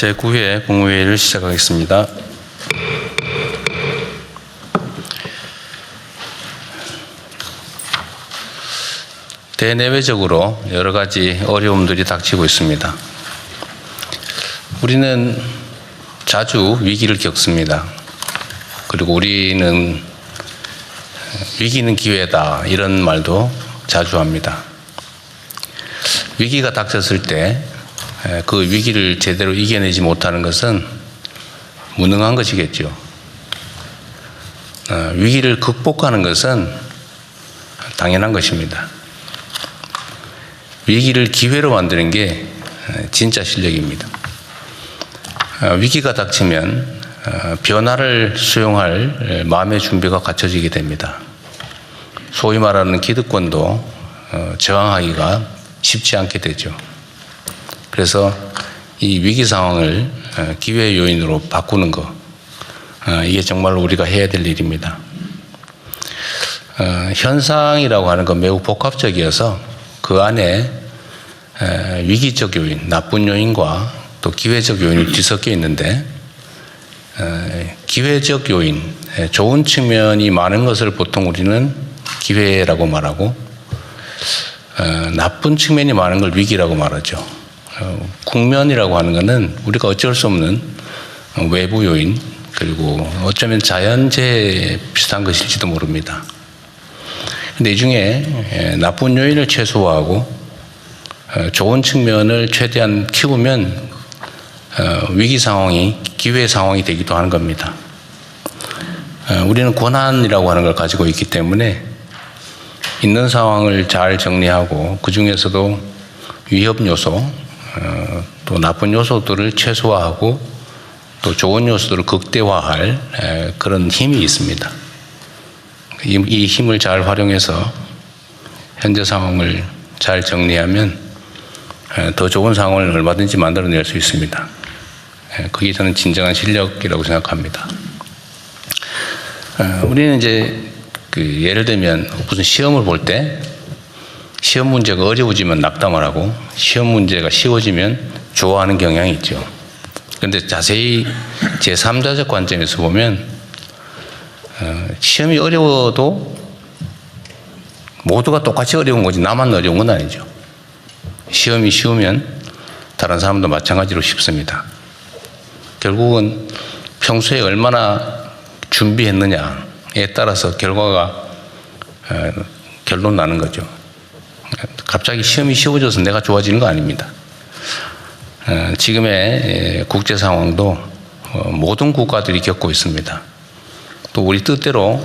제9회 국무회의를 시작하겠습니다. 대내외적으로 여러 가지 어려움들이 닥치고 있습니다. 우리는 자주 위기를 겪습니다. 그리고 우리는 위기는 기회다, 이런 말도 자주 합니다. 위기가 닥쳤을 때 그 위기를 제대로 이겨내지 못하는 것은 무능한 것이겠죠. 위기를 극복하는 것은 당연한 것입니다. 위기를 기회로 만드는 게 진짜 실력입니다. 위기가 닥치면 변화를 수용할 마음의 준비가 갖춰지게 됩니다. 소위 말하는 기득권도 저항하기가 쉽지 않게 되죠. 그래서 이 위기 상황을 기회 요인으로 바꾸는 것, 이게 정말로 우리가 해야 될 일입니다. 현상이라고 하는 건 매우 복합적이어서 그 안에 위기적 요인, 나쁜 요인과 또 기회적 요인이 뒤섞여 있는데, 기회적 요인, 좋은 측면이 많은 것을 보통 우리는 기회라고 말하고, 나쁜 측면이 많은 걸 위기라고 말하죠. 국면이라고 하는 것은 우리가 어쩔 수 없는 외부 요인, 그리고 어쩌면 자연재해 비슷한 것일지도 모릅니다. 근데 이 중에 나쁜 요인을 최소화하고 좋은 측면을 최대한 키우면 위기 상황이 기회 상황이 되기도 하는 겁니다. 우리는 권한이라고 하는 걸 가지고 있기 때문에 있는 상황을 잘 정리하고 그 중에서도 위협 요소, 또 나쁜 요소들을 최소화하고 또 좋은 요소들을 극대화할 그런 힘이 있습니다. 이 힘을 잘 활용해서 현재 상황을 잘 정리하면 더 좋은 상황을 얼마든지 만들어낼 수 있습니다. 그게 저는 진정한 실력이라고 생각합니다. 우리는 이제 예를 들면 무슨 시험을 볼 때 시험 문제가 어려워지면 낙담을 하고 시험 문제가 쉬워지면 좋아하는 경향이 있죠. 그런데 자세히 제3자적 관점에서 보면 시험이 어려워도 모두가 똑같이 어려운 거지 나만 어려운 건 아니죠. 시험이 쉬우면 다른 사람도 마찬가지로 쉽습니다. 결국은 평소에 얼마나 준비했느냐에 따라서 결과가 결론 나는 거죠. 갑자기 시험이 쉬워져서 내가 좋아지는 거 아닙니다. 지금의 국제 상황도 모든 국가들이 겪고 있습니다. 또 우리 뜻대로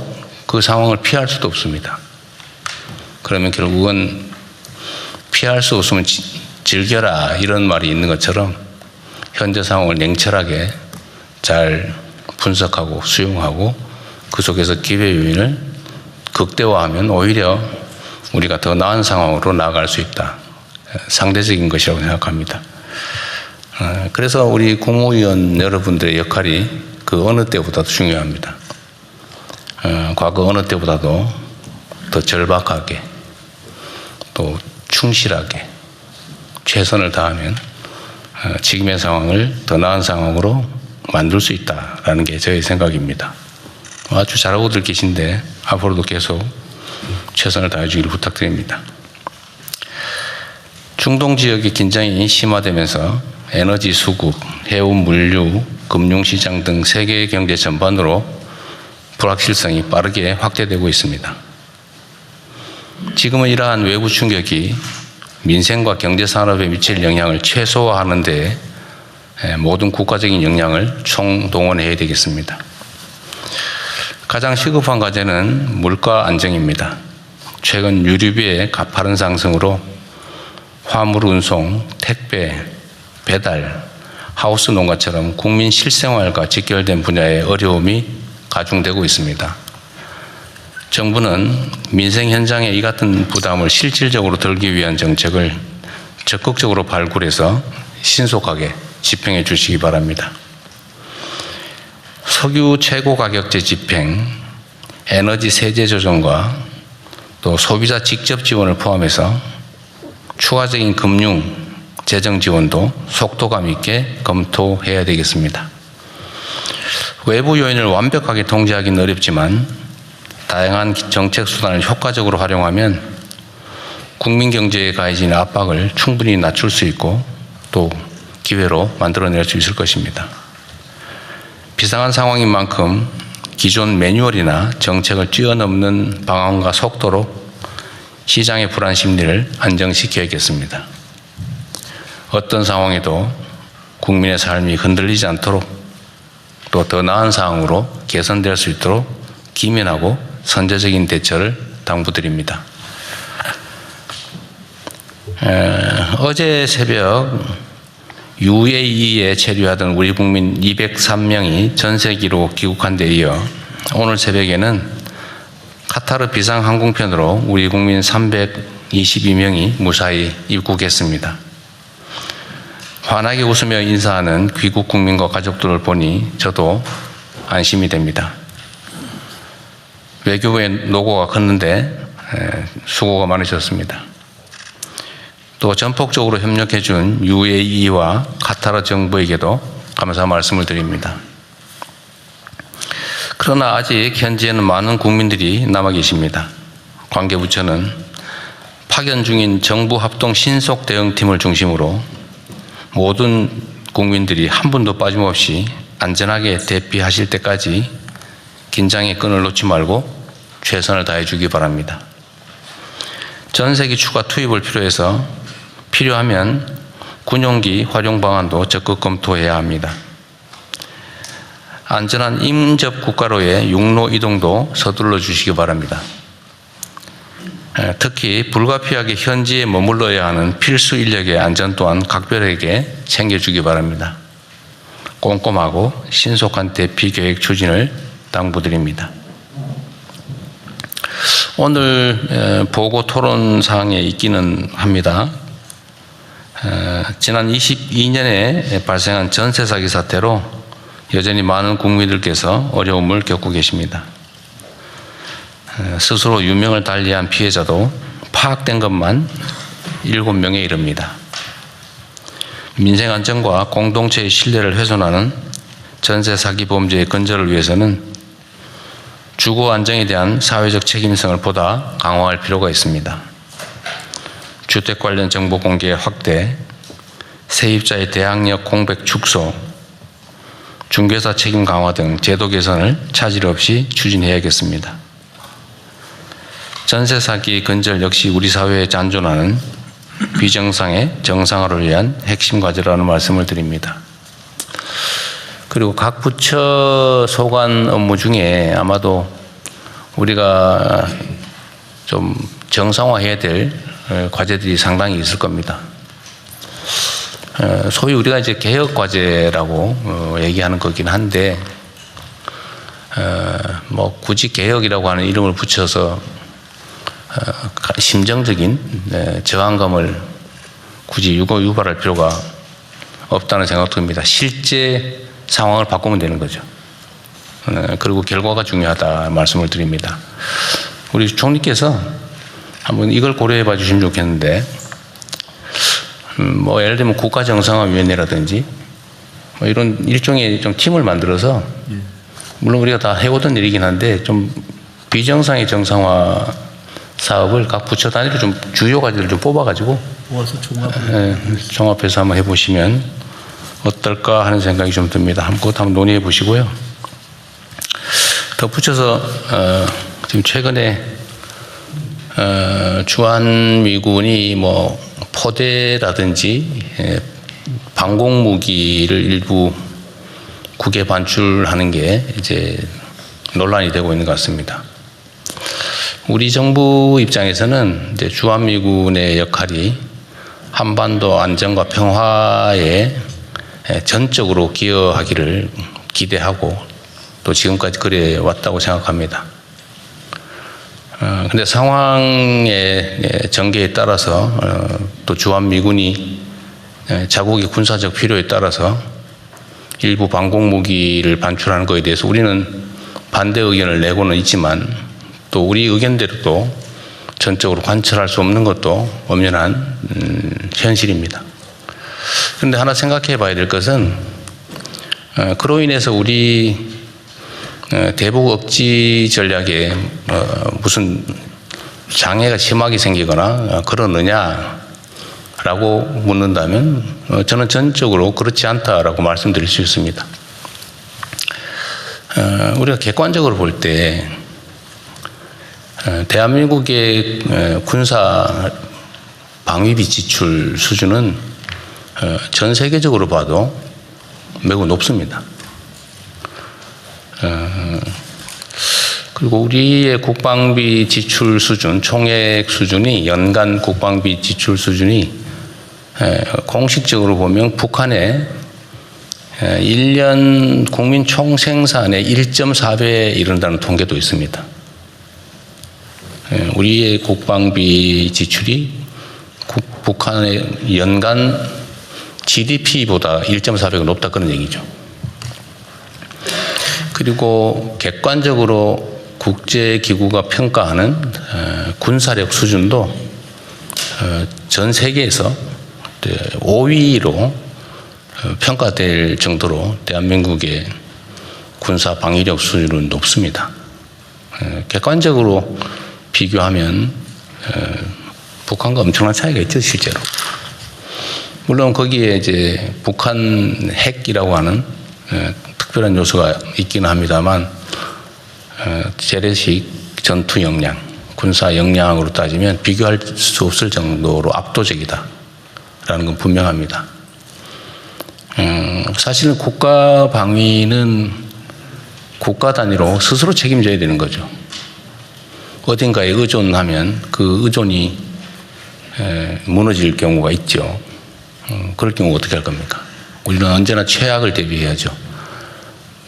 그 상황을 피할 수도 없습니다. 그러면 결국은 피할 수 없으면 즐겨라, 이런 말이 있는 것처럼 현재 상황을 냉철하게 잘 분석하고 수용하고 그 속에서 기회 요인을 극대화하면 오히려 우리가 더 나은 상황으로 나아갈 수 있다. 상대적인 것이라고 생각합니다. 그래서 우리 국무위원 여러분들의 역할이 그 어느 때보다도 중요합니다. 과거 어느 때보다도 더 절박하게 또 충실하게 최선을 다하면 지금의 상황을 더 나은 상황으로 만들 수 있다라는 게 저의 생각입니다. 아주 잘하고들 계신데 앞으로도 계속 최선을 다해 주기를 부탁드립니다. 중동 지역의 긴장이 심화되면서 에너지 수급, 해운 물류, 금융시장 등 세계 경제 전반으로 불확실성이 빠르게 확대되고 있습니다. 지금은 이러한 외부 충격이 민생과 경제산업에 미칠 영향을 최소화하는 데 모든 국가적인 역량을 총동원해야 되겠습니다. 가장 시급한 과제는 물가 안정입니다. 최근 유류비의 가파른 상승으로 화물 운송, 택배, 배달, 하우스 농가처럼 국민 실생활과 직결된 분야의 어려움이 가중되고 있습니다. 정부는 민생 현장에 이 같은 부담을 실질적으로 덜기 위한 정책을 적극적으로 발굴해서 신속하게 집행해 주시기 바랍니다. 석유 최고 가격제 집행, 에너지 세제 조정과 또 소비자 직접 지원을 포함해서 추가적인 금융 재정 지원도 속도감 있게 검토해야 되겠습니다. 외부 요인을 완벽하게 통제하기는 어렵지만 다양한 정책 수단을 효과적으로 활용하면 국민 경제에 가해진 압박을 충분히 낮출 수 있고 또 기회로 만들어낼 수 있을 것입니다. 비상한 상황인 만큼 기존 매뉴얼이나 정책을 뛰어넘는 방안과 속도로 시장의 불안 심리를 안정시켜야겠습니다. 어떤 상황에도 국민의 삶이 흔들리지 않도록 또 더 나은 상황으로 개선될 수 있도록 기민하고 선제적인 대처를 당부드립니다. 어제 새벽 UAE에 체류하던 우리 국민 203명이 전세기로 귀국한 데 이어 오늘 새벽에는 카타르 비상항공편으로 우리 국민 322명이 무사히 입국했습니다. 환하게 웃으며 인사하는 귀국 국민과 가족들을 보니 저도 안심이 됩니다. 외교부의 노고가 컸는데 수고가 많으셨습니다. 또 전폭적으로 협력해 준 UAE와 카타르 정부에게도 감사 말씀을 드립니다. 그러나 아직 현지에는 많은 국민들이 남아 계십니다. 관계부처는 파견 중인 정부 합동 신속 대응팀을 중심으로 모든 국민들이 한 분도 빠짐없이 안전하게 대피하실 때까지 긴장의 끈을 놓지 말고 최선을 다해 주기 바랍니다. 전세기 추가 투입을 필요하면 군용기 활용 방안도 적극 검토해야 합니다. 안전한 임접 국가로의 육로 이동도 서둘러 주시기 바랍니다. 특히 불가피하게 현지에 머물러야 하는 필수 인력의 안전 또한 각별하게 챙겨주기 바랍니다. 꼼꼼하고 신속한 대피 계획 추진을 당부드립니다. 오늘 보고 토론 사항에 있기는 합니다. 지난 22년에 발생한 전세 사기 사태로 여전히 많은 국민들께서 어려움을 겪고 계십니다. 스스로 유명을 달리한 피해자도 파악된 것만 7명에 이릅니다. 민생 안전과 공동체의 신뢰를 훼손하는 전세 사기 범죄의 근절을 위해서는 주거 안정에 대한 사회적 책임성을 보다 강화할 필요가 있습니다. 주택 관련 정보 공개 확대, 세입자의 대항력 공백 축소, 중개사 책임 강화 등 제도 개선을 차질 없이 추진해야겠습니다. 전세 사기 근절 역시 우리 사회에 잔존하는 비정상의 정상화를 위한 핵심 과제라는 말씀을 드립니다. 그리고 각 부처 소관 업무 중에 아마도 우리가 좀 정상화해야 될 과제들이 상당히 있을 겁니다. 소위 우리가 이제 개혁 과제라고 얘기하는 거긴 한데, 뭐 굳이 개혁이라고 하는 이름을 붙여서 심정적인 저항감을 굳이 유발할 필요가 없다는 생각도 듭니다. 실제 상황을 바꾸면 되는 거죠. 그리고 결과가 중요하다 말씀을 드립니다. 우리 총리께서 한번 이걸 고려해 봐 주시면 좋겠는데, 뭐 예를 들면 국가정상화위원회라든지 뭐 이런 일종의 좀 팀을 만들어서, 물론 우리가 다 해오던 일이긴 한데 좀 비정상의 정상화 사업을 각 부처 단위로 좀 주요 과제를 좀 뽑아가지고 모아서 종합해서 한번 해보시면 어떨까 하는 생각이 좀 듭니다. 그것 한번 논의해 보시고요. 덧붙여서 지금 최근에 주한미군이 뭐 포대라든지 방공무기를 일부 국외 반출하는 게 이제 논란이 되고 있는 것 같습니다. 우리 정부 입장에서는 이제 주한미군의 역할이 한반도 안정과 평화에 전적으로 기여하기를 기대하고 또 지금까지 그래 왔다고 생각합니다. 근데 상황의 전개에 따라서 또 주한미군이 자국의 군사적 필요에 따라서 일부 방공무기를 반출하는 것에 대해서 우리는 반대 의견을 내고는 있지만 또 우리 의견대로도 전적으로 관철할 수 없는 것도 엄연한 현실입니다. 그런데 하나 생각해 봐야 될 것은 그로 인해서 우리 대북 억지 전략에 무슨 장애가 심하게 생기거나 그러느냐라고 묻는다면 저는 전적으로 그렇지 않다라고 말씀드릴 수 있습니다. 우리가 객관적으로 볼 때 대한민국의 군사 방위비 지출 수준은 전 세계적으로 봐도 매우 높습니다. 그리고 우리의 국방비 지출 수준, 총액 수준이 연간 국방비 지출 수준이 공식적으로 보면 북한의 1년 국민 총생산의 1.4배에 이른다는 통계도 있습니다. 우리의 국방비 지출이 북한의 연간 GDP보다 1.4배가 높다 그런 얘기죠. 그리고 객관적으로 국제기구가 평가하는 군사력 수준도 전 세계에서 5위로 평가될 정도로 대한민국의 군사 방위력 수준은 높습니다. 객관적으로 비교하면 북한과 엄청난 차이가 있죠, 실제로. 물론 거기에 이제 북한 핵이라고 하는 특별한 요소가 있기는 합니다만 재래식 전투 역량, 군사 역량으로 따지면 비교할 수 없을 정도로 압도적이다라는 건 분명합니다. 사실은 국가 방위는 국가 단위로 스스로 책임져야 되는 거죠. 어딘가에 의존하면 그 의존이 무너질 경우가 있죠. 그럴 경우 어떻게 할 겁니까? 우리는 언제나 최악을 대비해야죠.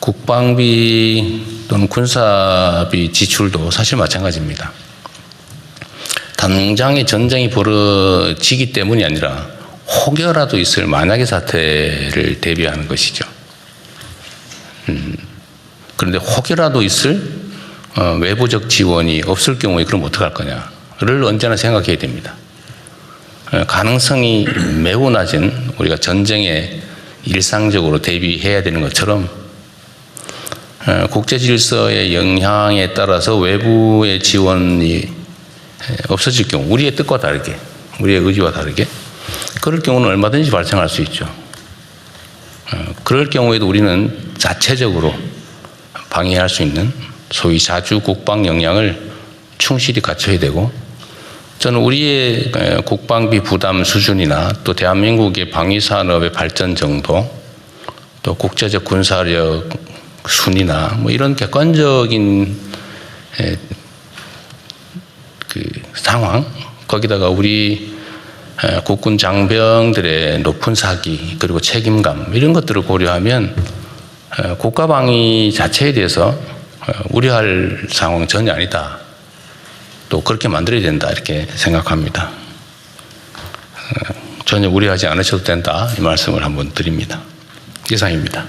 국방비 또는 군사비 지출도 사실 마찬가지입니다. 당장의 전쟁이 벌어지기 때문이 아니라 혹여라도 있을 만약의 사태를 대비하는 것이죠. 그런데 혹여라도 있을 외부적 지원이 없을 경우에 그럼 어떡할 거냐를 언제나 생각해야 됩니다. 가능성이 매우 낮은 우리가 전쟁에 일상적으로 대비해야 되는 것처럼 국제 질서의 영향에 따라서 외부의 지원이 없어질 경우, 우리의 뜻과 다르게, 우리의 의지와 다르게 그럴 경우는 얼마든지 발생할 수 있죠. 그럴 경우에도 우리는 자체적으로 방해할 수 있는 소위 자주 국방 역량을 충실히 갖춰야 되고, 저는 우리의 국방비 부담 수준이나 또 대한민국의 방위산업의 발전 정도, 또 국제적 군사력 순위나 뭐 이런 객관적인 그 상황, 거기다가 우리 국군 장병들의 높은 사기 그리고 책임감 이런 것들을 고려하면 국가 방위 자체에 대해서 우려할 상황은 전혀 아니다. 또 그렇게 만들어야 된다 이렇게 생각합니다. 전혀 우려하지 않으셔도 된다 이 말씀을 한번 드립니다. 이상입니다.